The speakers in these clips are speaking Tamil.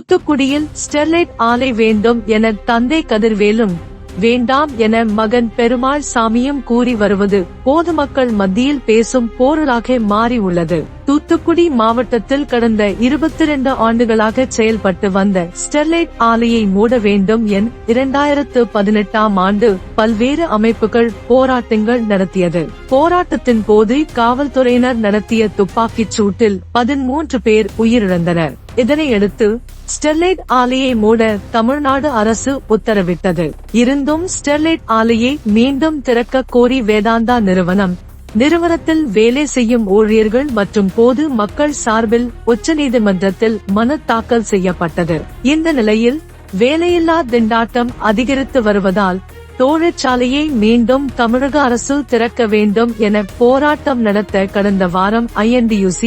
தூத்துக்குடியில் ஸ்டெர்லைட் ஆலை வேண்டும் என தந்தை கதிர்வேலும் வேண்டாம் என மகன் பெருமாள் சாமியும் கூறி வருவது பொதுமக்கள் மத்தியில் பேசும் பொருளாக மாறி உள்ளது. தூத்துக்குடி மாவட்டத்தில் கடந்த 22 ஆண்டுகளாக செயல்பட்டு வந்த ஸ்டெர்லைட் ஆலையை மூட வேண்டும் என 2018ஆம் ஆண்டு பல்வேறு அமைப்புகள் போராட்டங்கள் நடத்தியது. போராட்டத்தின் போது காவல்துறையினர் நடத்திய துப்பாக்கிச் சூட்டில் 13 பேர் உயிரிழந்தனர். இதனையடுத்து ஸ்டெர்லைட் ஆலையை மூட தமிழ்நாடு அரசு உத்தரவிட்டது. இருந்தும் ஸ்டெர்லைட் ஆலையை மீண்டும் திறக்க கோரி வேதாந்தா நிறுவனத்தில் வேலை செய்யும் ஊழியர்கள் மற்றும் பொது மக்கள் சார்பில் உச்சநீதிமன்றத்தில் மனு தாக்கல் செய்யப்பட்டது. இந்த நிலையில் வேலையில்லா திண்டாட்டம் அதிகரித்து வருவதால் தொழிற்சாலையை மீண்டும் தமிழக அரசு திறக்க வேண்டும் என போராட்டம் நடத்த கடந்த வாரம் INTUC,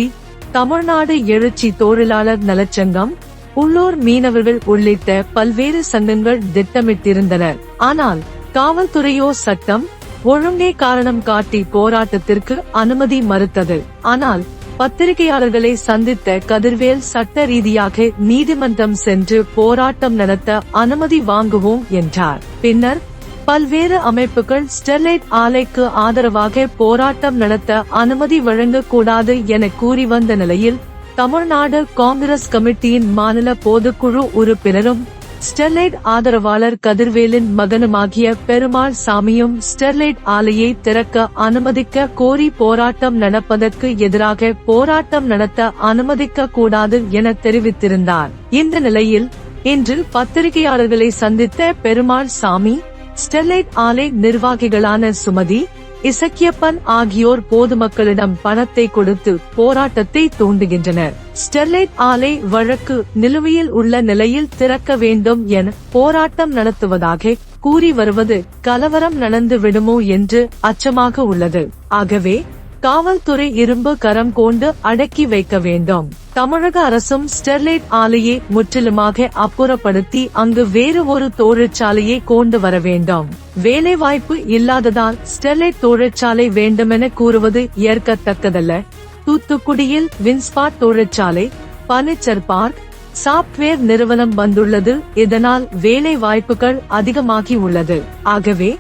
தமிழ்நாடு எழுச்சி தொழிலாளர் நலச்சங்கம், உள்ளூர் மீனவர்கள் உள்ளிட்ட பல்வேறு சங்கங்கள் திட்டமிட்டிருந்தனர். ஆனால் காவல்துறையோ சட்டம் ஒழுங்கை காரணம் காட்டி போராட்டத்திற்கு அனுமதி மறுத்தது. ஆனால் பத்திரிகையாளர்களை சந்தித்த கதிர்வேல் சட்ட ரீதியாக நீதிமன்றம் சென்று போராட்டம் நடத்த அனுமதி வாங்குவோம் என்றார். பின்னர் பல்வேறு அமைப்புகள் ஸ்டெர்லைட் ஆலைக்கு ஆதரவாக போராட்டம் நடத்த அனுமதி வழங்கக்கூடாது என கூறி வந்த நிலையில் தமிழ்நாடு காங்கிரஸ் கமிட்டியின் மாநில பொதுக்குழு உறுப்பினரும் ஸ்டெர்லைட் ஆதரவாளர் கதிர்வேலின் மகனுமாகிய பெருமாள் சாமியும் ஸ்டெர்லைட் ஆலையை திறக்க அனுமதிக்க கோரி போராட்டம் நடப்பதற்கு எதிராக போராட்டம் நடத்த அனுமதிக்க கூடாது என தெரிவித்திருந்தார். இந்த நிலையில் இன்று பத்திரிகையாளர்களை சந்தித்த பெருமாள் சாமி, ஸ்டெர்லைட் ஆலை நிர்வாகிகளான சுமதி, இசக்கியப்பன் ஆகியோர் பொதுமக்களிடம் பணத்தை கொடுத்து போராட்டத்தை தூண்டுகின்றனர். ஸ்டெர்லைட் ஆலை வழக்கு நிலுவையில் உள்ள நிலையில் திறக்க வேண்டும் என போராட்டம் நடத்துவதாக கூறி வருவது கலவரம் நடந்து விடுமோ என்று அச்சமாக உள்ளது. ஆகவே காவல்துறை இரும்பு கரம் கொண்டு அடக்கி வைக்க வேண்டும். தமிழக அரசும் ஸ்டெர்லைட் ஆலையை முற்றிலுமாக அப்புறப்படுத்தி அங்கு வேறு ஒரு தொழிற்சாலையை கொண்டு வர வேண்டும். வேலைவாய்ப்பு இல்லாததால் ஸ்டெர்லைட் தொழிற்சாலை வேண்டுமென கூறுவது ஏற்கத்தக்கதல்ல. தூத்துக்குடியில் வின்ஸ்பாட் தொழிற்சாலை, பர்னிச்சர் பார்க், சாப்ட்வேர் நிறுவனம் வந்துள்ளது. இதனால் வேலை வாய்ப்புகள் அதிகமாகி உள்ளது. ஆகவே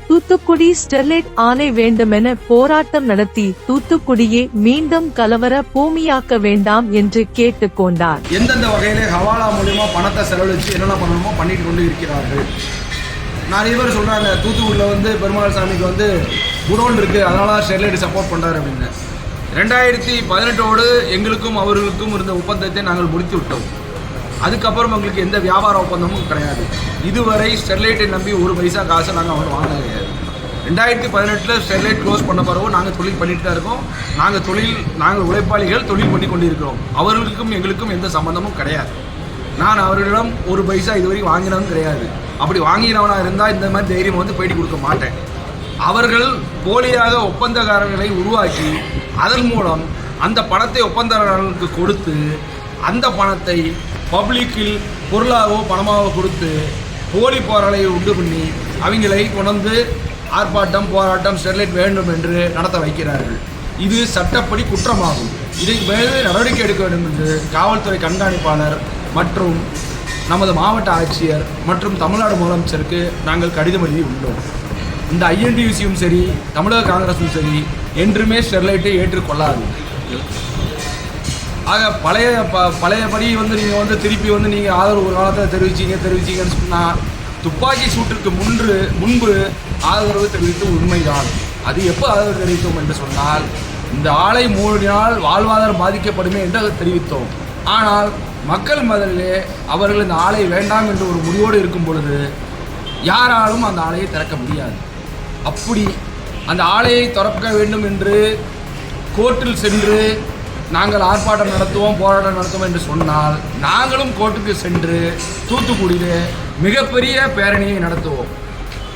தூத்துக்குடி ஸ்டெர்லைட் ஆலை வேண்டுமென போராட்டம் நடத்தி தூத்துக்குடியை மீண்டும் கலவர பூமியாக்க வேண்டாம் என்று கேட்டுக்கொண்டார். எந்தெந்த வகையிலே ஹவாலா மூலியமா பணத்தை செலவழிச்சு என்னென்ன பண்ணணுமோ பண்ணிட்டு கொண்டு இருக்கிறார்கள். நிறைய பேர் சொல்றாங்க தூத்துக்குடியில் பெருமாள் சாமிக்கு குடோன் இருக்கு, அதனால ஸ்டெர்லைட் சப்போர்ட் பண்றாரு அப்படின்னு. 2018ஓடு எங்களுக்கும் அவர்களுக்கும் இருந்த ஒப்பந்தத்தை நாங்கள் முடித்து விட்டோம். அதுக்கப்புறம் எங்களுக்கு எந்த வியாபார ஒப்பந்தமும் கிடையாது. இதுவரை ஸ்டெர்லைட்டை நம்பி ஒரு பைசா காசை நாங்கள் வாங்க கிடையாது. 2018 ஸ்டெர்லைட் க்ளோஸ் பண்ண பிறகு நாங்கள் தொழில் பண்ணிட்டு தான் இருக்கோம். நாங்கள் உழைப்பாளிகள் தொழில் பண்ணி கொண்டு இருக்கிறோம். அவர்களுக்கும் எங்களுக்கும் எந்த சம்பந்தமும் கிடையாது. நான் அவர்களிடம் ஒரு பைசா இதுவரை வாங்கினதும் கிடையாது. அப்படி வாங்கினவனாக இருந்தால் இந்த மாதிரி தைரியம் பேட்டி கொடுக்க மாட்டேன். அவர்கள் போலியாக ஒப்பந்தக்காரர்களை உருவாக்கி அதன் மூலம் அந்த பணத்தை ஒப்பந்தக்காரர்களுக்கு கொடுத்து அந்த பணத்தை பப்ளிக்கில் பொருளாகவோ பணமாகவோ கொடுத்து போலி போராளை உண்டு பண்ணி அவங்களை கொண்டு ஆர்ப்பாட்டம் போராட்டம் ஸ்டெர்லைட் வேண்டும் என்று நடத்த வைக்கிறார்கள். இது சட்டப்படி குற்றமாகும். இதை மேலே நடவடிக்கை எடுக்க வேண்டும் என்று காவல்துறை கண்காணிப்பாளர் மற்றும் நமது மாவட்ட ஆட்சியர் மற்றும் தமிழ்நாடு முதலமைச்சருக்கு நாங்கள் கடிதம் எழுதி உள்ளோம். இந்த INTUCயும் சரி தமிழக காங்கிரஸும் சரி என்றுமே ஸ்டெர்லைட்டை ஏற்றுக்கொள்ளாது. ஆக பழையபடி நீங்கள் திருப்பி நீங்கள் ஆதரவு ஒரு காலத்தில் தெரிவிச்சிங்கன்னு சொன்னால் துப்பாக்கி சூட்டிற்கு முன்பு ஆதரவு தெரிவித்து உண்மைதான். அது எப்போ ஆதரவு தெரிவித்தோம் என்று சொன்னால் இந்த ஆலை மூடினால் வாழ்வாதாரம் பாதிக்கப்படுமே என்று தெரிவித்தோம். ஆனால் மக்கள் மனதிலே அவர்கள் இந்த ஆலை வேண்டாம் என்று ஒரு முடிவோடு இருக்கும் பொழுது யாராலும் அந்த ஆலையை திறக்க முடியாது. அப்படி அந்த ஆலையை திறக்க வேண்டும் என்று கோர்ட்டில் சென்று நாங்கள் ஆர்ப்பாட்டம் நடத்துவோம் போராட்டம் நடத்துவோம் என்று சொன்னால் நாங்களும் கோர்ட்டுக்கு சென்று தூத்துக்குடியிலே மிகப்பெரிய பேரணியை நடத்துவோம்.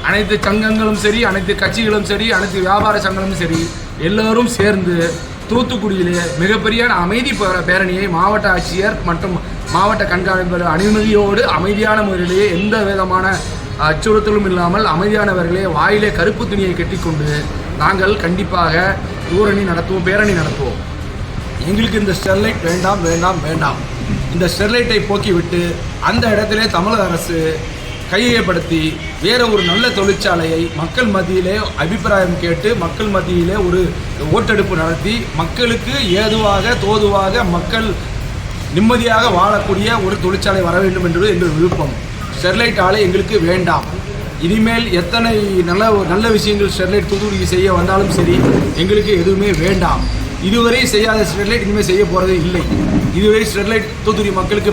அனைத்து சங்கங்களும் சரி, அனைத்து கட்சிகளும் சரி, அனைத்து வியாபார சங்கங்களும் சரி எல்லோரும் சேர்ந்து தூத்துக்குடியிலே மிகப்பெரிய அமைதி பேரணியை மாவட்ட ஆட்சியர் மற்றும் மாவட்ட கண்காணிப்பாளர் அனுமதியோடு அமைதியான முறையிலேயே எந்த விதமான அச்சுறுத்தலும் இல்லாமல் அமைதியானவர்களே வாயிலே கருப்பு துணியை கட்டிக்கொண்டு நாங்கள் கண்டிப்பாக பேரணி நடத்துவோம். எங்களுக்கு இந்த ஸ்டெர்லைட் வேண்டாம் வேண்டாம் வேண்டாம். இந்த ஸ்டெர்லைட்டை போக்கிவிட்டு அந்த இடத்திலே தமிழக அரசு கையப்படுத்தி வேற ஒரு நல்ல தொழிற்சாலையை மக்கள் மத்தியிலே அபிப்பிராயம் கேட்டு மக்கள் மத்தியிலே ஒரு ஓட்டெடுப்பு நடத்தி மக்களுக்கு ஏதுவாக தோதுவாக மக்கள் நிம்மதியாக வாழக்கூடிய ஒரு தொழிற்சாலை வர வேண்டும் என்பது எங்கள் விருப்பம். ஸ்டெர்லைட் ஆலை எங்களுக்கு வேண்டாம். இனிமேல் எத்தனை நல்ல விஷயங்கள் ஸ்டெர்லைட் தூத்துக்குடி செய்ய வந்தாலும் சரி, எங்களுக்கு எதுவுமே வேண்டாம். இதுவரை செய்யாத ஸ்டெர்லைட் இனிமேல் செய்ய போகிறது இல்லை. இதுவரை ஸ்டெர்லைட் தூத்துக்குடி மக்களுக்கு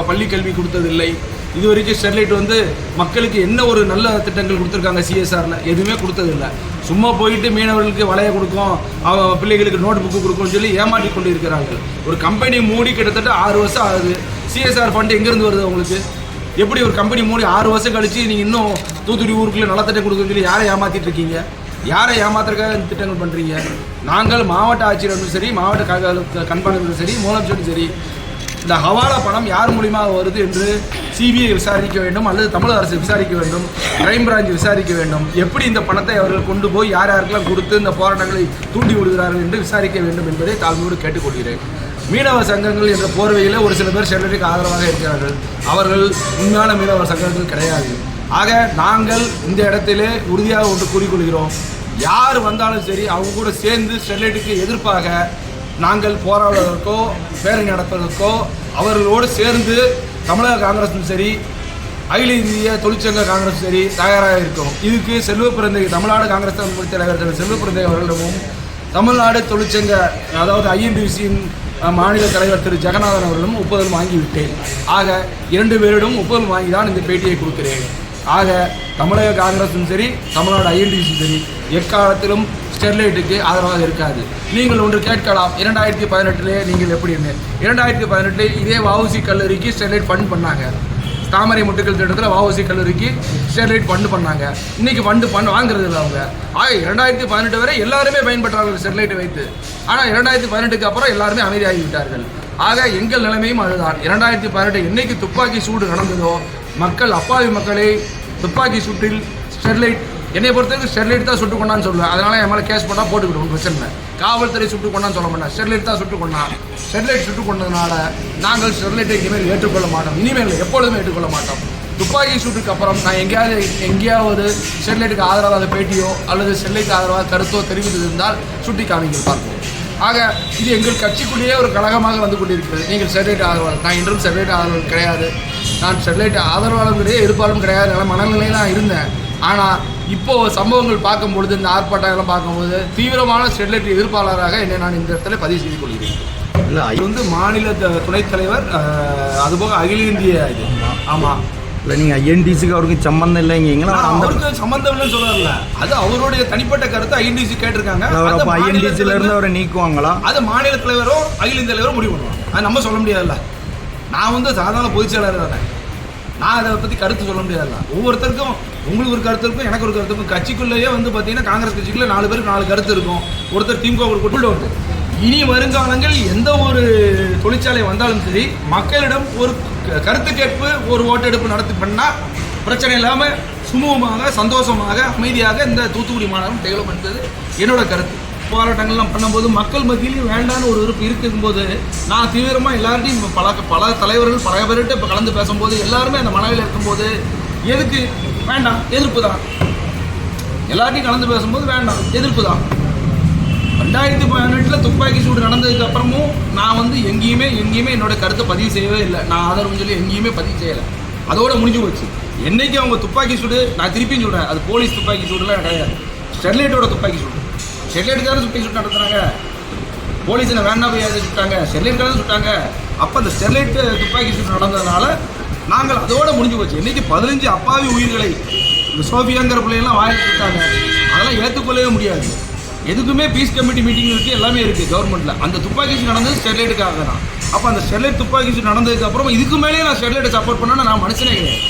பள்ளி கல்வி கொடுத்ததில்லை. இதுவரைக்கும் ஸ்டெர்லைட் மக்களுக்கு என்ன ஒரு நல்ல திட்டங்கள் கொடுத்துருக்காங்க சிஎஸ்ஆரில் எதுவுமே கொடுத்ததில்லை. சும்மா போயிட்டு மீனவர்களுக்கு வலையை கொடுக்கும், அவங்க பிள்ளைகளுக்கு நோட் புக்கு கொடுக்கும்னு சொல்லி ஏமாற்றி கொண்டு இருக்கிறார்கள். ஒரு கம்பெனி மூடி கிட்டத்தட்ட 6 வருஷம் ஆகுது. சிஎஸ்ஆர் ஃபண்டு எங்கேருந்து வருது உங்களுக்கு? எப்படி ஒரு கம்பெனி மூடி 6 வருஷம் கழிச்சு நீங்கள் இன்னும் தூத்துக்குடி ஊருக்குள்ளே நலத்திட்டம் கொடுக்குன்னு சொல்லி யாரை ஏமாற்றிட்டு இருக்கீங்க? யாரை ஏமாத்துறதுக்காக இந்த திட்டங்கள் பண்ணுறீங்க? நாங்கள் மாவட்ட ஆட்சியரும் சரி, மாவட்ட கண்காணிப்பிலும் சரி, முதலமைச்சரும் சரி, இந்த ஹவாலா பணம் யார் மூலியமாக வருது என்று சிபிஐ விசாரிக்க வேண்டும், அல்லது தமிழக அரசு விசாரிக்க வேண்டும், கிரைம் பிரான்ச் விசாரிக்க வேண்டும். எப்படி இந்த பணத்தை அவர்கள் கொண்டு போய் யார் யாருக்கெல்லாம் கொடுத்து இந்த போராட்டங்களை தூண்டி விடுகிறார்கள் என்று விசாரிக்க வேண்டும் என்பதை தாழ்மையோடு கேட்டுக்கொள்கிறேன். மீனவ சங்கங்கள் என்ற போர்வையில் ஒரு சில பேர் ஸ்டெர்லைட்டுக்கு ஆதரவாக இருக்கிறார்கள். அவர்கள் உண்மையான மீனவ சங்கங்கள் கிடையாது. ஆக நாங்கள் இந்த இடத்திலே உறுதியாக ஒன்று கூறிக்கொள்கிறோம், யார் வந்தாலும் சரி அவங்க கூட சேர்ந்து ஸ்டெர்லைட்டுக்கு எதிர்ப்பாக நாங்கள் போராடுவதற்கோ பேரணி நடத்துவதற்கோ அவர்களோடு சேர்ந்து தமிழக காங்கிரஸும் சரி, அகில இந்திய தொழிற்சங்க காங்கிரஸும் சரி தயாராக இருக்கும். இதுக்கு செல்வப்பிறந்தை தமிழ்நாடு காங்கிரஸ் தலைவர் செல்வப்பிறந்தை அவர்களிடமும், தமிழ்நாடு தொழிற்சங்க அதாவது ஐஎன்டிசியின் மாநில தலைவர் திரு ஜெகநாதன் அவர்களும் ஒப்புதல் வாங்கிவிட்டேன். ஆக 2 பேரிடம் ஒப்புதல் வாங்கி தான் இந்த பேட்டியை கொடுக்கிறேன். ஆக தமிழக காங்கிரஸும் சரி, தமிழ்நாடு ஐஎன்டிசியும் சரி எக்காலத்திலும் ஸ்டெர்லைட்டுக்கு ஆதரவாக இருக்காது. நீங்கள் ஒன்று கேட்கலாம், 2018 நீங்கள் எப்படின்னு? 2018 இதே வஉசி கல்லூரிக்கு ஸ்டெர்லைட் ஃபண்ட் பண்ணாங்க. தாமரை முட்டுக்கள் திட்டத்தில் வஉசி கல்லூரிக்கு ஸ்டெர்லைட் ஃபண்டு பண்ணாங்க. இன்றைக்கி ஃபண்டு வாங்குறது இல்லை அவங்க. ஆக 2018 வரை எல்லாருமே பயன்பெற்றார்கள் ஸ்டெர்லைட்டை வைத்து. ஆனால் 2018க்கு அப்புறம் எல்லாருமே அமைதியாகிவிட்டார்கள். ஆக எங்கள் நிலைமையும் அதுதான். 2018 என்னைக்கு துப்பாக்கி சூடு நடந்ததோ, மக்கள் அப்பாவி மக்களை துப்பாக்கி சூட்டில் ஸ்டெர்லைட், என்னை பொறுத்தவரைக்கும் ஸ்டெர்லைட் தான் சுட்டு கொண்டான்னு சொல்லுவேன். அதனால் என் மேலே கேஸ் போட்டால் போட்டுக்கிட்டோம், பிரச்சனை இல்லை. காவல்துறை சுட்டு கொண்டான்னு சொல்ல மாட்டேன், ஸ்டெர்லைட் தான் சுட்டு கொண்டான். ஸ்டெர்லைட் சுட்டு கொண்டதுனால நாங்கள் ஸ்டெர்லைட்டை இனிமேல் ஏற்றுக்கொள்ள மாட்டோம். இனிமேல் எப்பொழுதுமே ஏற்றுக்கொள்ள மாட்டோம். துப்பாக்கி சூட்டுக்கு அப்புறம் நான் எங்கேயாவது ஸ்டெர்லைட்டுக்கு ஆதரவாக பேட்டியோ அல்லது ஸ்டெர்லைட் ஆதரவாக கருத்தோ தெரிவித்து இருந்தால் சுட்டி காமிங்கள் பார்ப்போம். ஆக இது எங்கள் கட்சிக்குள்ளேயே ஒரு கழகமாக வந்து கொண்டிருக்கிறது. நீங்கள் ஸ்டெர்லைட் ஆதரவாளர், நான் இன்றும் ஸ்டெர்லைட் ஆதரவாளர் கிடையாது. நான் ஸ்டெர்லைட் ஆதரவாளரும் கிடையாது, எதிர்ப்பாளரும் கிடையாது. மனநிலையில் நான் இருந்தேன். ஆனால் இப்போது சம்பவங்கள் பார்க்கும்பொழுது, இந்த ஆர்ப்பாட்டங்கள்லாம் பார்க்கும்போது தீவிரமான ஸ்டெர்லைட் எதிர்ப்பாளராக என்னை நான் இந்த இடத்துல பதிவு செய்து கொள்கிறேன். இல்லை, இது மாநில துணைத் தலைவர், அதுபோக அகில இந்திய இது. ஆமாம், இல்லை நீங்கள் ஐஎன்டிசிக்கு அவருக்கு சம்மந்தம் இல்லைங்களா? அவருக்கு சம்மந்தம் இல்லைன்னு சொல்லல, அது அவருடைய தனிப்பட்ட கருத்து. ஐஎன்டிசி கேட்டிருக்காங்க, ஐஎன்டிசில இருந்து அவரை நீக்குவாங்களா? அது மாநில தலைவரோ அகில இந்திய தலைவரோ முடிவு பண்ணுவாங்க. அது நம்ம சொல்ல முடியாதுல்ல. நான் சாதாரண பொதுச் செயலாளர் தானே, நான் அதை பற்றி கருத்து சொல்ல முடியாதுல்ல. ஒவ்வொருத்தருக்கும், உங்களுக்கு ஒரு கருத்து இருக்கும், எனக்கு ஒரு கருத்து இருக்கும். கட்சிக்குள்ளேயே பார்த்தீங்கன்னா காங்கிரஸ் கட்சிக்குள்ளே 4 பேருக்கு 4 கருத்து இருக்கும். ஒருத்தர் திமுக ஒரு குட்டில் ஒருத்தர். இனி வருங்காலங்கள் எந்த ஒரு தொழிற்சாலை வந்தாலும் சரி, மக்களிடம் ஒரு கருத்து கேட்பு, ஒரு ஓட்டெடுப்பு நடத்தி பண்ணால் பிரச்சனை இல்லாமல் சுமூகமாக சந்தோஷமாக அமைதியாக இந்த தூத்துக்குடி மாநகரம் திகழும் என்பது என்னோட கருத்து. போராட்டங்கள்லாம் பண்ணும்போது மக்கள் மத்தியிலையும் வேண்டான்னு ஒரு விருப்பம் இருக்கும்போது நான் தீவிரமாக எல்லார்ட்டையும் பல தலைவர்கள் பல பேர்கிட்ட இப்போ கலந்து பேசும்போது எல்லாருமே அந்த மனவில் இருக்கும்போது எதுக்கு வேண்டாம், எதிர்ப்பு தான். எல்லார்ட்டையும் கலந்து பேசும்போது வேண்டாம், எதிர்ப்பு தான். 2018 துப்பாக்கி சூடு நடந்ததுக்கு அப்புறமும் நான் எங்கேயுமே என்னோட கருத்தை பதிவு செய்யவே இல்லை. நான் ஆதரவுன்னு சொல்லி எங்கேயுமே பதிவு செய்யலை. அதோட முடிஞ்சு போச்சு. என்னைக்கு அவங்க துப்பாக்கி சூடு, நான் திருப்பியும் சொல்கிறேன், அது போலீஸ் துப்பாக்கி சூடுலாம் கிடையாது, ஸ்டெர்லைட்டோட துப்பாக்கி சூடு. ஸ்டெர்லைட்டுக்கு தானே துப்பாக்கி சூடு நடத்துனாங்க. போலீஸில் வேண்டாம் போய் அதை சுட்டாங்க, ஸ்டெர்லைட்டுக்காக தான் சுட்டாங்க. அப்போ அந்த ஸ்டெர்லைட் துப்பாக்கி சூடு நடந்ததுனால நாங்கள் அதோட முடிஞ்சு போச்சு. இன்றைக்கி 15 அப்பாவி உயிர்களை இந்த சோஃபியாங்கிற பிள்ளைகள்லாம் வாங்கிட்டு இருக்காங்க. அதெல்லாம் ஏற்றுக்கொள்ளவே முடியாது. எதுக்குமே பீஸ் கமிட்டி மீட்டிங் இருக்குது, எல்லாமே இருக்குது கவர்மெண்ட்டில். அந்த துப்பாக்கி சூடு நடந்தது ஸ்டெர்லைட்டுக்காக தான். அப்போ அந்த ஸ்டெர்லைட் துப்பாக்கி சூடு நடந்ததுக்கு அப்புறம் இதுக்கு மேலேயே நான் ஸ்டெர்லைட்டை சப்போர்ட் பண்ணேன்னா நான் மனுஷனே கிடையாது.